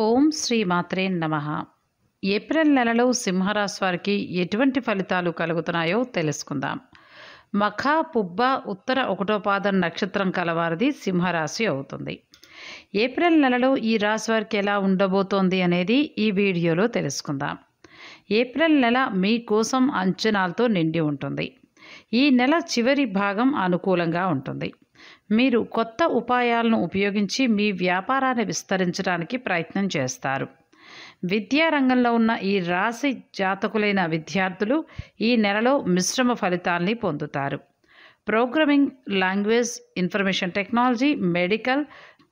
ఓం శ్రీ మాత్రే నమః. ఏప్రిల్ నెలలో సింహరాశి వారికి ఎటువంటి ఫలితాలు కలుగుతున్నాయో తెలుసుకుందాం. మఖ, పుబ్బ, ఉత్తర ఒకటో పాదం నక్షత్రం కలవారిది సింహరాశి అవుతుంది. ఏప్రిల్ నెలలో ఈ రాశి వారికి ఎలా ఉండబోతోంది అనేది ఈ వీడియోలో తెలుసుకుందాం. ఏప్రిల్ నెల మీకోసం అంచనాలతో నిండి ఉంటుంది. ఈ నెల చివరి భాగం అనుకూలంగా ఉంటుంది. మీరు కొత్త ఉపాయాలను ఉపయోగించి మీ వ్యాపారాన్ని విస్తరించడానికి ప్రయత్నం చేస్తారు. విద్యా రంగంలో ఉన్న ఈ రాశి జాతకులైన విద్యార్థులు ఈ నెలలో మిశ్రమ ఫలితాల్ని పొందుతారు. Programming language, information technology, medical,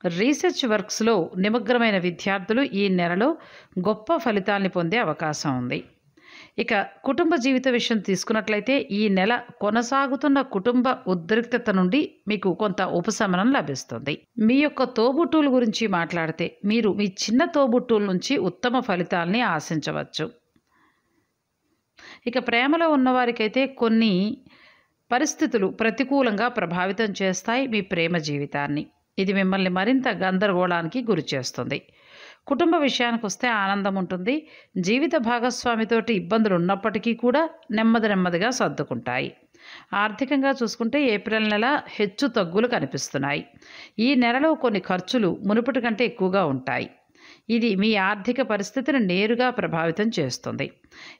research వర్క్స్లో నిమగ్నమైన విద్యార్థులు ఈ నెలలో గొప్ప ఫలితాల్ని పొందే అవకాశం ఉంది. ఇక కుటుంబ జీవిత విషయం తీసుకున్నట్లయితే ఈ నెల కొనసాగుతున్న కుటుంబ ఉద్రిక్తత నుండి మీకు కొంత ఉపశమనం లభిస్తుంది. మీ యొక్క తోబుట్టువుల గురించి మాట్లాడితే మీరు మీ చిన్న తోబుట్టువుల నుంచి ఉత్తమ ఫలితాల్ని ఆశించవచ్చు. ఇక ప్రేమలో ఉన్నవారికైతే కొన్ని పరిస్థితులు ప్రతికూలంగా ప్రభావితం చేస్తాయి మీ ప్రేమ జీవితాన్ని. ఇది మిమ్మల్ని మరింత గందరగోళానికి గురి చేస్తుంది. కుటుంబ విషయానికి వస్తే ఆనందం ఉంటుంది. జీవిత భాగస్వామితోటి ఇబ్బందులు ఉన్నప్పటికీ కూడా నెమ్మదిగా సర్దుకుంటాయి. ఆర్థికంగా చూసుకుంటే ఏప్రిల్ నెల హెచ్చు తగ్గులు కనిపిస్తున్నాయి. ఈ నెలలో కొన్ని ఖర్చులు మునుపటి కంటే ఎక్కువగా ఉంటాయి. ఇది మీ ఆర్థిక పరిస్థితిని నేరుగా ప్రభావితం చేస్తుంది.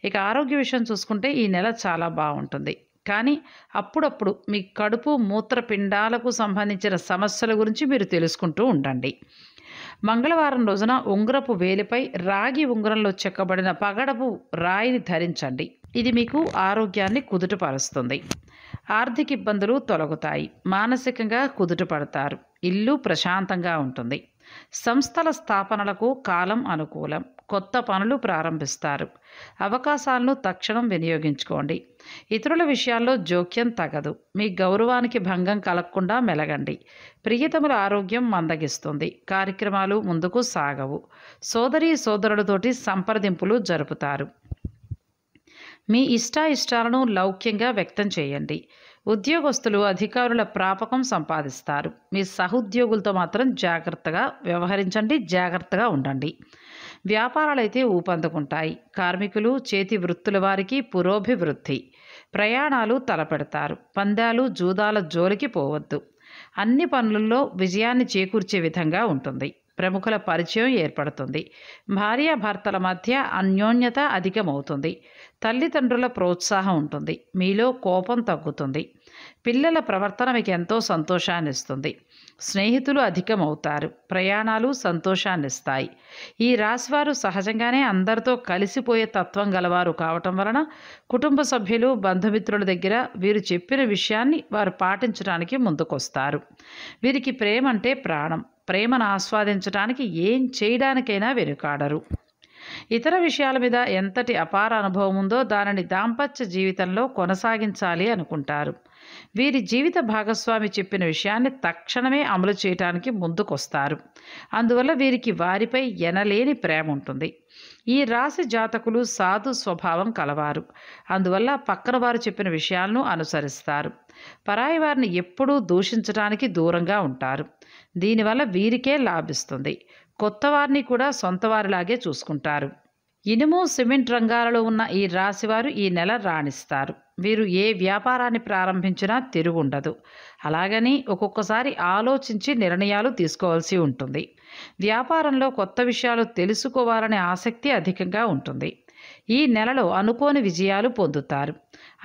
ఇక ఆరోగ్య విషయం చూసుకుంటే ఈ నెల చాలా బాగుంటుంది. కానీ అప్పుడప్పుడు మీ కడుపు, మూత్రపిండాలకు సంబంధించిన సమస్యల గురించి మీరు తెలుసుకుంటూ ఉండండి. మంగళవారం రోజున ఉంగరపు వేలిపై రాగి ఉంగరంలో చెక్కబడిన పగడపు రాయిని ధరించండి. ఇది మీకు ఆరోగ్యాన్ని కుదుటపరుస్తుంది. ఆర్థిక ఇబ్బందులు తొలగుతాయి. మానసికంగా కుదుటపడతారు. ఇల్లు ప్రశాంతంగా ఉంటుంది. సంస్థల స్థాపనలకు కాలం అనుకూలం. కొత్త పనులు ప్రారంభిస్తారు. అవకాశాలను తక్షణం వినియోగించుకోండి. ఇతరుల విషయాల్లో జోక్యం తగదు. మీ గౌరవానికి భంగం కలగకుండా మెలగండి. ప్రియతముల ఆరోగ్యం మందగిస్తుంది. కార్యక్రమాలు ముందుకు సాగవు. సోదరులతోటి సంప్రదింపులు జరుపుతారు. మీ ఇష్టాలను లౌక్యంగా వ్యక్తం చేయండి. ఉద్యోగస్తులు అధికారుల ప్రాపకం సంపాదిస్తారు. మీ సహోద్యోగులతో మాత్రం జాగ్రత్తగా వ్యవహరించండి. జాగ్రత్తగా ఉండండి. వ్యాపారాలైతే ఊపందుకుంటాయి. కార్మికులు, చేతి వృత్తుల వారికి పురోభివృద్ధి. ప్రయాణాలు తలపెడతారు. పందాలు, జూదాల జోలికి పోవద్దు. అన్ని పనులలో విజయాన్ని చేకూర్చే విధంగా ఉంటుంది. ప్రముఖుల పరిచయం ఏర్పడుతుంది. భార్యాభర్తల మధ్య అన్యోన్యత అధికమవుతుంది. తల్లిదండ్రుల ప్రోత్సాహం ఉంటుంది. మీలో కోపం తగ్గుతుంది. పిల్లల ప్రవర్తన మీకు ఎంతో సంతోషాన్ని ఇస్తుంది. స్నేహితులు అధికమవుతారు. ప్రయాణాలు సంతోషాన్నిస్తాయి. ఈ రాశివారు సహజంగానే అందరితో కలిసిపోయే తత్వం గలవారు కావటం వలన కుటుంబ సభ్యులు, బంధుమిత్రుల దగ్గర వీరు చెప్పిన విషయాన్ని వారు పాటించడానికి ముందుకొస్తారు. వీరికి ప్రేమ అంటే ప్రాణం. ప్రేమను ఆస్వాదించడానికి ఏం చేయడానికైనా వెనుకాడరు. ఇతర విషయాల మీద ఎంతటి అపార అనుభవం ఉందో దానిని దాంపత్య జీవితంలో కొనసాగించాలి అనుకుంటారు. వీరి జీవిత భాగస్వామి చెప్పిన విషయాన్ని తక్షణమే అమలు చేయడానికి ముందుకొస్తారు. అందువల్ల వీరికి వారిపై ఎనలేని ప్రేమ ఉంటుంది. ఈ రాశి జాతకులు సాధు స్వభావం కలవారు. అందువల్ల పక్కన వారు చెప్పిన విషయాలను అనుసరిస్తారు. పరాయి వారిని ఎప్పుడూ దూషించడానికి దూరంగా ఉంటారు. దీనివల్ల వీరికే లాభిస్తుంది. కొత్త వారిని కూడా సొంత వారిలాగే చూసుకుంటారు. ఇనుము, సిమెంట్ రంగాలలో ఉన్న ఈ రాశివారు ఈ నెల రాణిస్తారు. వీరు ఏ వ్యాపారాన్ని ప్రారంభించినా తిరుగుండదు. అలాగని ఒక్కొక్కసారి ఆలోచించి నిర్ణయాలు తీసుకోవాల్సి ఉంటుంది. వ్యాపారంలో కొత్త విషయాలు తెలుసుకోవాలనే ఆసక్తి అధికంగా ఉంటుంది. ఈ నెలలో అనుకోని విజయాలు పొందుతారు.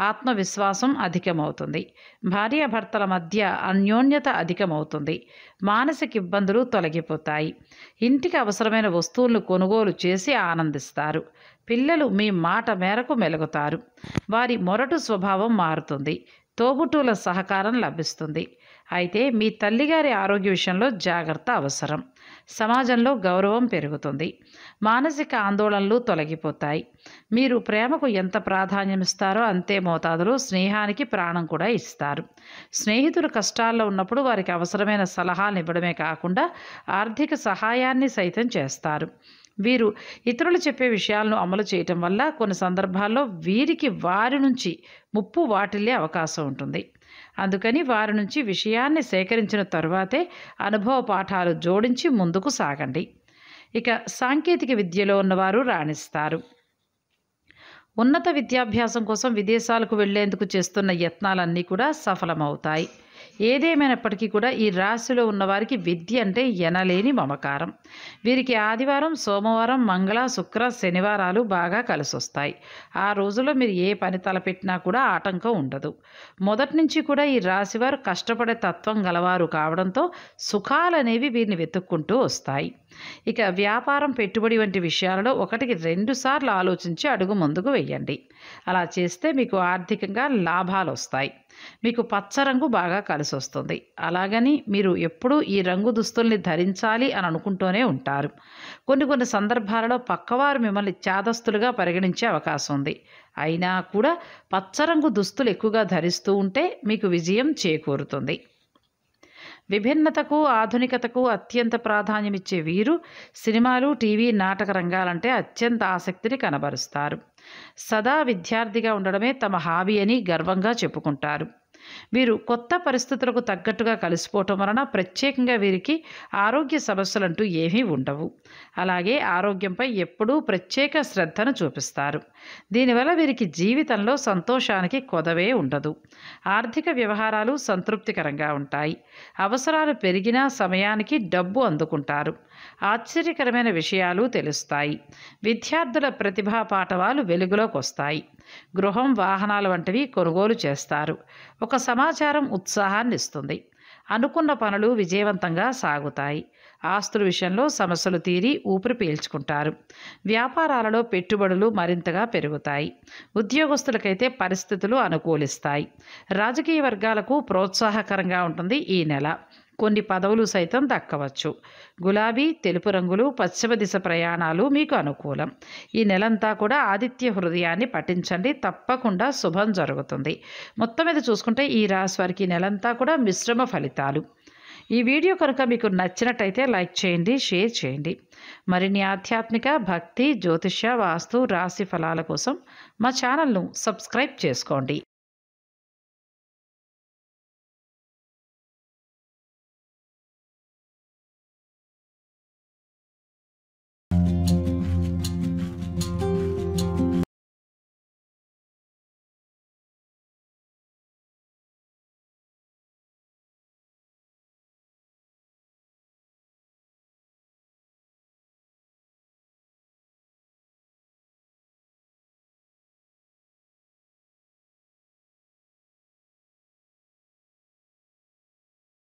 ఆత్మవిశ్వాసం అధికమవుతుంది. భార్యాభర్తల మధ్య అన్యోన్యత అధికమవుతుంది. మానసిక ఇబ్బందులు తొలగిపోతాయి. ఇంటికి అవసరమైన వస్తువులను కొనుగోలు చేసి ఆనందిస్తారు. పిల్లలు మీ మాట మేరకు మెలుగుతారు. వారి మొరటు స్వభావం మారుతుంది. తోబుట్టువుల సహకారం లభిస్తుంది. అయితే మీ తల్లిగారి ఆరోగ్య విషయంలో జాగ్రత్త అవసరం. సమాజంలో గౌరవం పెరుగుతుంది. మానసిక ఆందోళనలు తొలగిపోతాయి. మీరు ప్రేమకు ఎంత ప్రాధాన్యం ఇస్తారో అంతే మోతాదులో స్నేహానికి ప్రాణం కూడా ఇస్తారు. స్నేహితులు కష్టాల్లో ఉన్నప్పుడు వారికి అవసరమైన సలహాలను ఇవ్వడమే కాకుండా ఆర్థిక సహాయాన్ని సైతం చేస్తారు. వీరు ఇతరులు చెప్పే విషయాలను అమలు చేయటం వల్ల కొన్ని సందర్భాల్లో వీరికి వారి నుంచి ముప్పు వాటిల్లే అవకాశం ఉంటుంది. అందుకని వారి నుంచి విషయాన్ని సేకరించిన తరువాతే అనుభవ పాఠాలు జోడించి ముందుకు సాగండి. ఇక సాంకేతిక విద్యలో ఉన్నవారు రాణిస్తారు. ఉన్నత విద్యాభ్యాసం కోసం విదేశాలకు వెళ్లేందుకు చేస్తున్న యత్నాలన్నీ కూడా సఫలమవుతాయి. ఏదేమైనప్పటికీ కూడా ఈ రాశిలో ఉన్నవారికి విద్య అంటే ఎనలేని మమకారం. వీరికి ఆదివారం, సోమవారం, మంగళ, శుక్ర, శనివారాలు బాగా కలిసొస్తాయి. ఆ రోజుల్లో మీరు ఏ పని తలపెట్టినా కూడా ఆటంకం ఉండదు. మొదటి నుంచి కూడా ఈ రాశివారు కష్టపడే తత్వం గలవారు కావడంతో సుఖాలనేవి వీరిని వెతుక్కుంటూ వస్తాయి. ఇక వ్యాపారం, పెట్టుబడి వంటి విషయాలలో 1కి 2 సార్లు ఆలోచించి అడుగు ముందుకు వెయ్యండి. అలా చేస్తే మీకు ఆర్థికంగా లాభాలు వస్తాయి. మీకు పచ్చ రంగు బాగా కలిసొస్తుంది. అలాగని మీరు ఎప్పుడూ ఈ రంగు దుస్తుల్ని ధరించాలి అని అనుకుంటూనే ఉంటారు. కొన్ని సందర్భాలలో పక్కవారు మిమ్మల్ని చాదస్తులుగా పరిగణించే అవకాశం ఉంది. అయినా కూడా పచ్చరంగు దుస్తులు ఎక్కువగా ధరిస్తూ ఉంటే మీకు విజయం చేకూరుతుంది. విభిన్నతకు, ఆధునికతకు అత్యంత ప్రాధాన్యమిచ్చే వీరు సినిమాలు, టీవీ, నాటక రంగాలంటే అత్యంత ఆసక్తిని కనబరుస్తారు. సదా విద్యార్థిగా ఉండడమే తమ హాబీ అని గర్వంగా చెప్పుకుంటారు. వీరు కొత్త పరిస్థితులకు తగ్గట్టుగా కలిసిపోవటం వలన ప్రత్యేకంగా వీరికి ఆరోగ్య సమస్యలంటూ ఏమీ ఉండవు. అలాగే ఆరోగ్యంపై ఎప్పుడూ ప్రత్యేక శ్రద్ధను చూపిస్తారు. దీనివల్ల వీరికి జీవితంలో సంతోషానికి కొదవే ఉండదు. ఆర్థిక వ్యవహారాలు సంతృప్తికరంగా ఉంటాయి. అవసరాలు పెరిగినా సమయానికి డబ్బు అందుకుంటారు. ఆశ్చర్యకరమైన విషయాలు తెలుస్తాయి. విద్యార్థుల ప్రతిభా పాటవాలు వెలుగులోకి వస్తాయి. గృహం, వాహనాలు వంటివి కొనుగోలు చేస్తారు. ఒక సమాచారం ఉత్సాహాన్ని ఇస్తుంది. అనుకున్న పనులు విజయవంతంగా సాగుతాయి. ఆస్తుల విషయంలో సమస్యలు తీరి ఊపిరి పీల్చుకుంటారు. వ్యాపారాలలో పెట్టుబడులు మరింతగా పెరుగుతాయి. ఉద్యోగస్తులకైతే పరిస్థితులు అనుకూలిస్తాయి. రాజకీయ వర్గాలకు ప్రోత్సాహకరంగా ఉంటుంది ఈ నెల. కొన్ని పదవులు సైతం దక్కవచ్చు. గులాబీ, తెలుపు రంగులు, పశ్చిమ దిశ ప్రయాణాలు మీకు అనుకూలం. ఈ నెలంతా కూడా ఆదిత్య హృదయాన్ని పఠించండి, తప్పకుండా శుభం జరుగుతుంది. మొత్తం మీద చూసుకుంటే ఈ రాశి వారికి ఈ నెలంతా కూడా మిశ్రమ ఫలితాలు. ఈ వీడియో కనుక మీకు నచ్చినట్టయితే లైక్ చేయండి, షేర్ చేయండి. మరిన్ని ఆధ్యాత్మిక, భక్తి, జ్యోతిష్య, వాస్తు, రాశి ఫలాల కోసం మా ఛానల్ను సబ్స్క్రైబ్ చేసుకోండి.